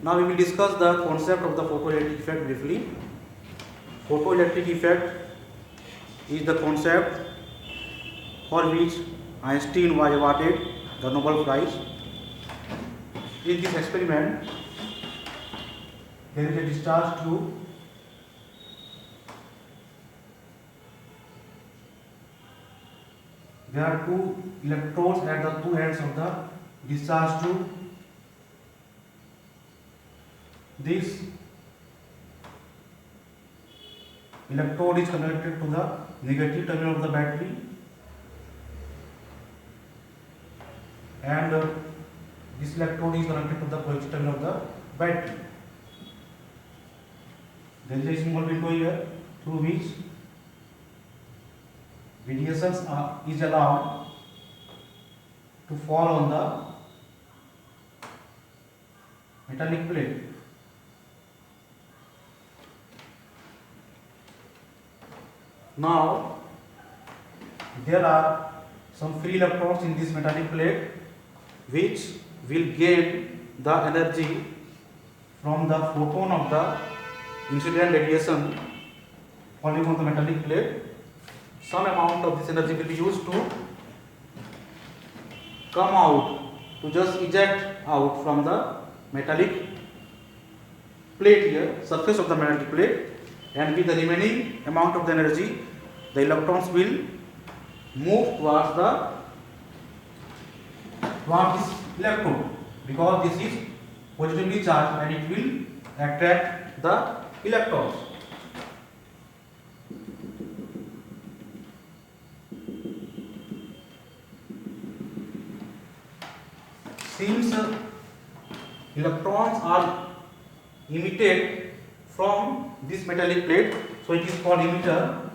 Now we will discuss the concept of the photoelectric effect briefly. Photoelectric effect is the concept for which Einstein was awarded the Nobel Prize. In this experiment, there is a discharge tube. There are two electrodes at the two ends of the discharge tube. This electrode is connected to the negative terminal of the battery, and this electrode is connected to the positive terminal of the battery. There is a small window here through which radiation is allowed to fall on the metallic plate. Now there are some free electrons in this metallic plate which will gain the energy from the photon of the incident radiation falling on the metallic plate. Some amount of this energy will be used to come out, to just eject out from the metallic plate here, surface of the metallic plate, and with the remaining amount of the energy, the electrons will move towards this electrode, because this is positively charged and it will attract the electrons. Since electrons are emitted from this metallic plate, so it is called emitter.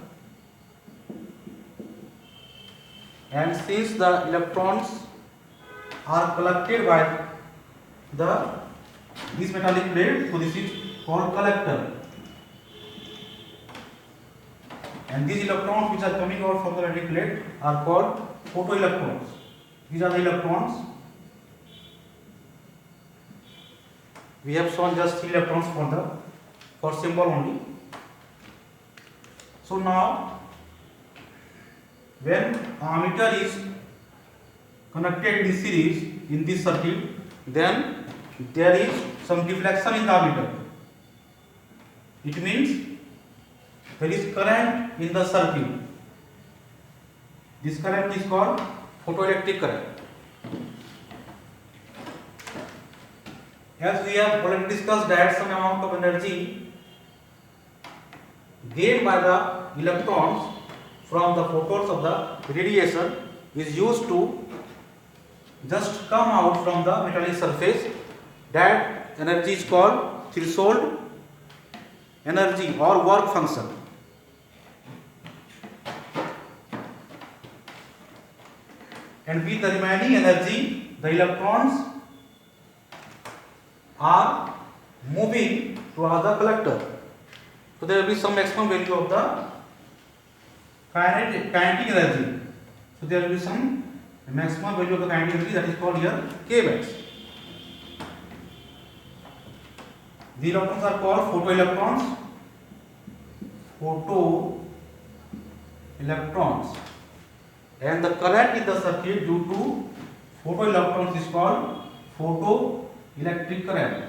And since the electrons are collected by this metallic plate, so this is called collector. And these electrons which are coming out from the metallic plate are called photoelectrons. These are the electrons. We have shown just 3 electrons for symbol only. So now, when ammeter is connected in series in this circuit, then there is some deflection in the ammeter. It means there is current in the circuit. This current is called photoelectric current. As we have already discussed that some amount of energy gained by the electrons from the photons of the radiation is used to just come out from the metallic surface. That energy is called threshold energy or work function. And with the remaining energy, the electrons are moving towards the collector. So there will be some maximum value of the kinetic energy. So there will be some maximum value of the kinetic energy, that is called here kmax. The electrons are called photoelectrons. Photoelectrons. And the current in the circuit due to photoelectrons is called photoelectric current.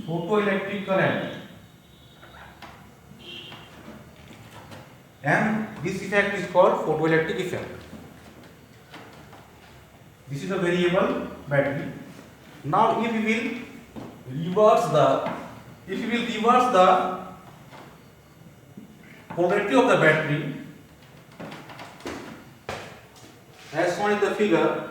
Photoelectric current. And this effect is called photoelectric effect. This is a variable battery. Now if we will reverse the polarity of the battery as shown in the figure,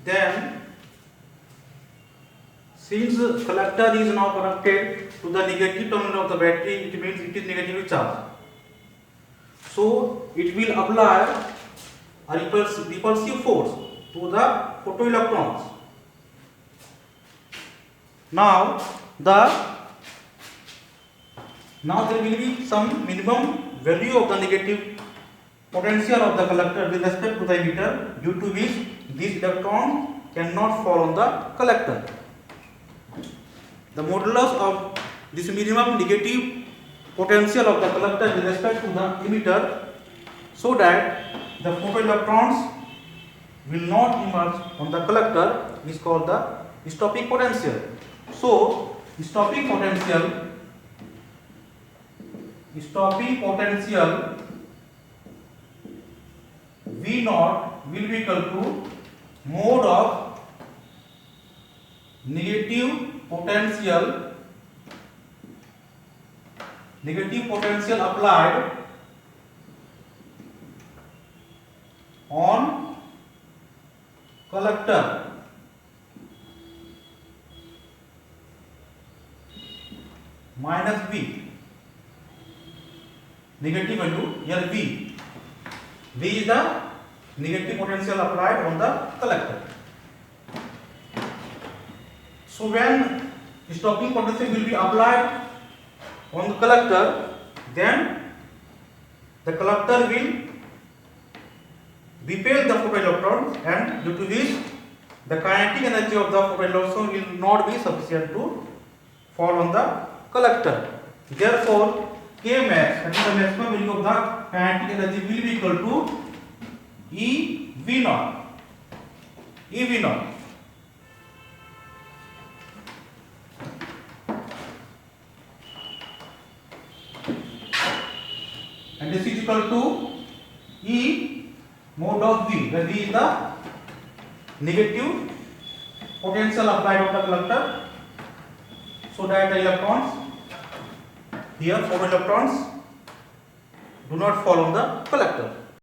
then since collector is now connected to the negative terminal of the battery, it means it is negatively charged. So it will apply a repulsive force to the photoelectrons. Now there will be some minimum value of the negative potential of the collector with respect to the emitter, due to which these electrons cannot fall on the collector. The modulus of this minimum negative potential of the collector with respect to the emitter, so that the photoelectrons will not emerge on the collector, is called the stopping potential. So stopping potential V naught will be equal to mode of negative potential applied on collector minus V. Negative value here V. V is the negative potential applied on the collector. So when stopping potential will be applied on the collector, then the collector will repel the photoelectron, and due to which the kinetic energy of the photoelectron will not be sufficient to fall on the collector. Therefore, Kmax, that is the maximum value of the kinetic energy, will be equal to EV naught. And this is equal to E mode of V, where V is the negative potential applied on the collector, so that the electrons, here photoelectrons, do not fall on the collector.